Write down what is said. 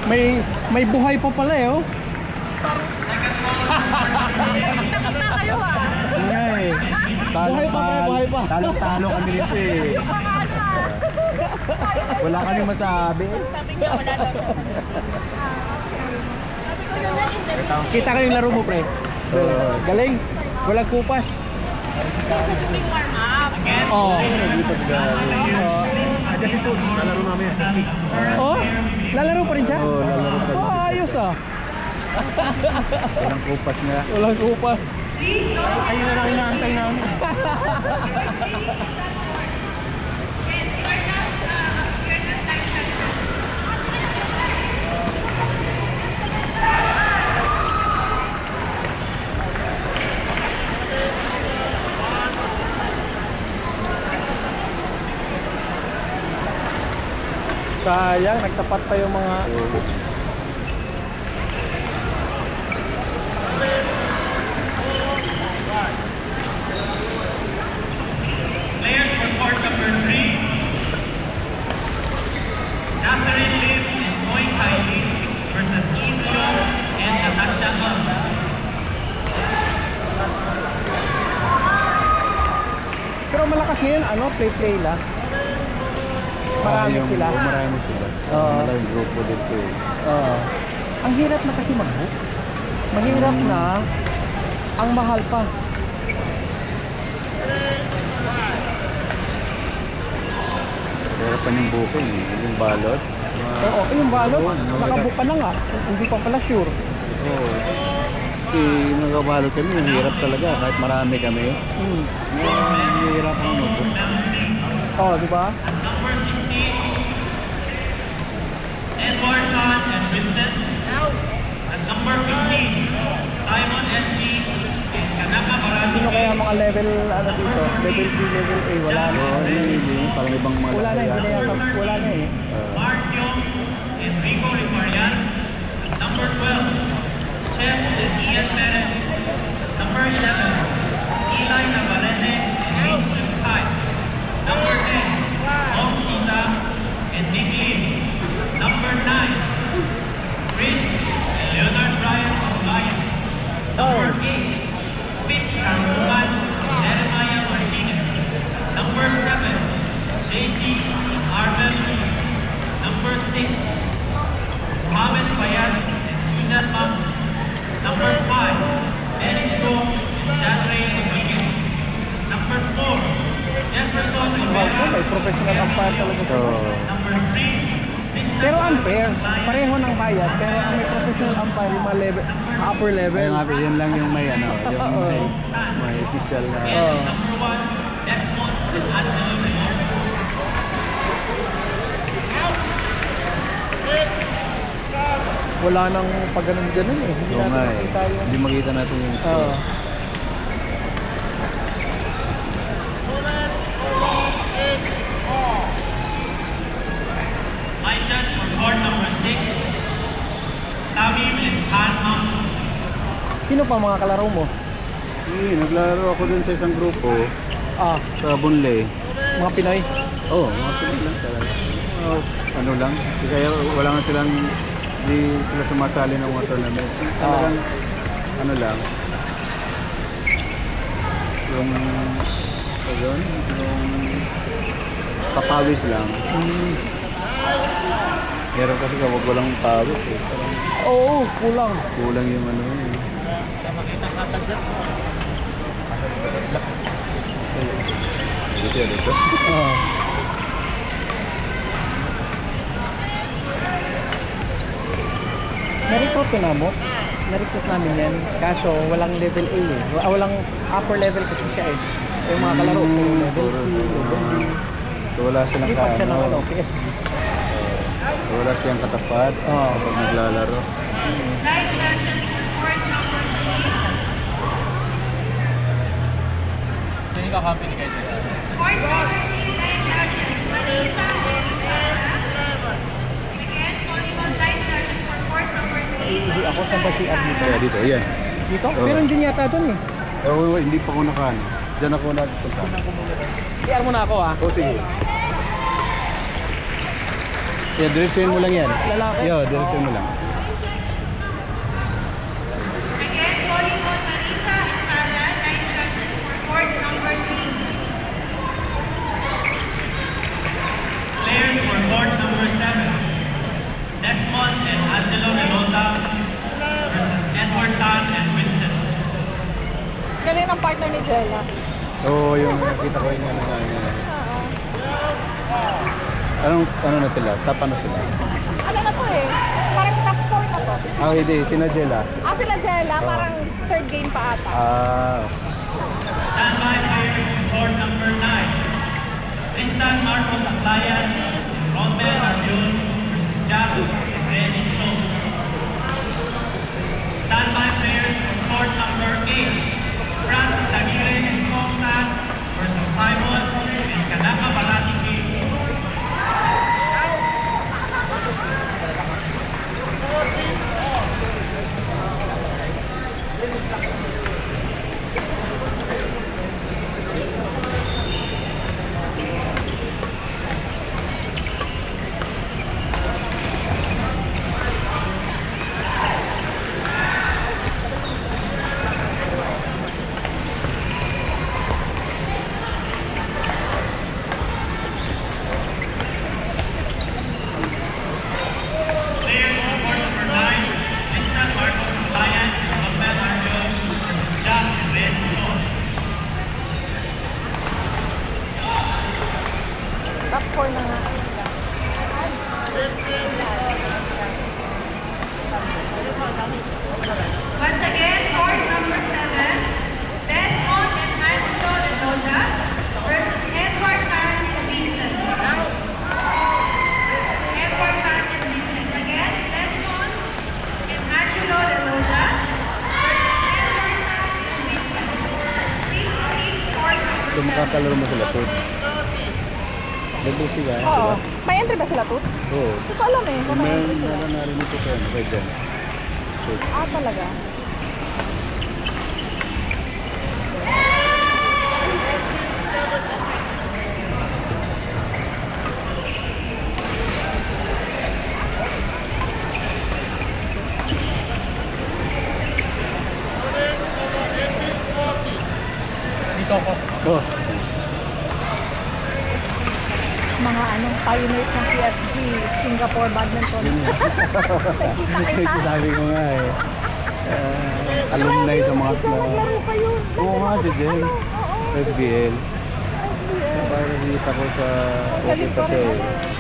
May buhay pa pala eh, oh. Takot na kayo ah. Nga eh. Buhay pa, pre, buhay pa. Talong-talo kami dito eh. Wala kami masabi. Sabi niya wala daw siya. Sabi ko yun lang, hindi. Kita ko yung laro mo, pre. Galing. Walang kupas. Kasi yung warm up. Oh. Dito kasi ito, lalaro namin. Oh? Lalaro pa rin siya? Oo, lalaro pa rin. Oh, ayos ah. Walang kupas nga. Walang kupas. Ayun na lang inaantay namin. Sayang, nagtapat pa yung mga... Players for court number 3. Catherine Lim and Boy Kylie versus Eve Leong and Natasha Ng. Pero malakas ngayon, ano, play lang. Marami sila. Marami sila. Oo. Maraming grupo dito eh. Ang hirap na kasi mag-book. Mahirap na, ang mahal pa. Pero pa yung booking eh. Yung balot. Oo, yung balot, Oo, nakabook ka na nga. Hindi pa pala sure. Oo. Nagabalot kami, ang hirap talaga. Kahit marami kami. Ang hirap ang mag-book. Oo, di ba? Number 16, Edward Tan and Vincent. At number 15, Simon S.D. and Kanaka Marati. Sino kaya mga level, ano dito? Level 3, level A, wala na. Oo, yun. Parang ibang mga Wala na, hindi na yata. Wala na eh. Mark Yong and Rico Rivarian. At number 12, Chess and Ian Perez. Number 11, Eli Navarrete and Ming Shun Hai. Number 10, Ong Chita and Nick Lim. Number 9, Chris and Leonard Bryan of Lion. Number 8, Fitz Rambugan, Jeremiah Martinez. Number 7, JC Armel. Number 6, Mohamed Fayaz and Susan Mang. Number 5, Dennis Go and John Ray Rodriguez. Number 4, Jefferson Wow, Rivera. may professional umpire talaga sila. Oo. Number 3, Pero unfair. Pareho ng bayad, pero ang may professional umpire, yung mga level, upper level. Ayun nga, yun lang yung may ano, yung may official na. Oo. number 1, Desmond and Angelo Veloso. Wala nang pag ganun eh. Hindi Oo natin nga eh. makita yung... Hindi makita natin yung Oo. My judge for court number 6, Samim and Han Mang. Sino pa mga kalaro mo? Naglalaro ako dun sa isang grupo sa Bunle. Mga Pinoy? Oo, mga Pinoy lang talaga. Ano lang, kaya wala nga silang, di sila sumasali ng mga tournament. Talagang, ano lang, yung papawis lang. Meron kasi kapag walang pawis eh. Parang Oo, kulang. kulang yung ano eh. Dito yan, dito. Oo. Na-recruit ko na mo. Na-recruit namin yan. Kaso walang level A eh. Walang upper level kasi siya eh. Yung mga kalaro ko, level C, level D. So wala silang Lipat siya ng ano, kaano. PSG. So wala siyang katapat Oo. kapag naglalaro. Live judges for court number 3. Sino ka company kayo dito? Court number 3, live judges, Marisa and Bella. Again, only one live judges for court number 3. Hindi ako sa basian dito. Kaya dito, yan. Dito? Oo. Pero dyan yata dun eh. Hindi pa ako nakaano. Diyan ako nagpunta. PR mo na ako ah. Oh, sige. Yeah, diretsuhin mo lang yan. Lalaki. Yo, diretsuhin mo lang. Again, calling on Marisa and Cara, 9 judges for court number 3. Players for court number 7. Desmond and Angelo Velosa versus Edward Tan and Vincent. Galing ng partner ni Jella. Oo, yung nakita ko yung ano. Ano na sila? Top ano sila? Ano na to eh? Parang top 4 na to. Ah, hindi. Sina Jella. Sila Jella, parang third game pa ata. Ah, Standby players for court number 9. Tristan Marcos Aclayan and Romel Arjun versus Jack and Reggie So. Standby players for court number 8. Franz Sagire and Kong Tan versus Simon and Kanaka Balatiki. Players for court number 9. Tristan Marcos Aclayan and Romel Arjun versus Jack and Reggie So. Top 4 na nga. Once again, court number 7. Desmond and Angelo Mendoza versus Edward Tan and Vincent. Edward Tan and Vincent. Again, Desmond and Angelo Mendoza versus Edward Tan and Vincent. Please proceed to court number kung 7. makakalaro mo sila po. Level sila, di Oo. ba? May entry ba sila, Tut? Oo. Hindi ko alam eh. Kung may entry sila. Meron narinig ko kayo. Kaya dyan. Talaga. Dito ako. Oh, Mga pioneers ng PSG, Singapore badminton. yun yun. Kita-kita. Sabi ko nga eh. Alumni sa mga Isa naglaro pa yun. Oo nga, si Jen. Oo. SBL. SBL. Para dito ko sa Galing office pa kasi rin, ano.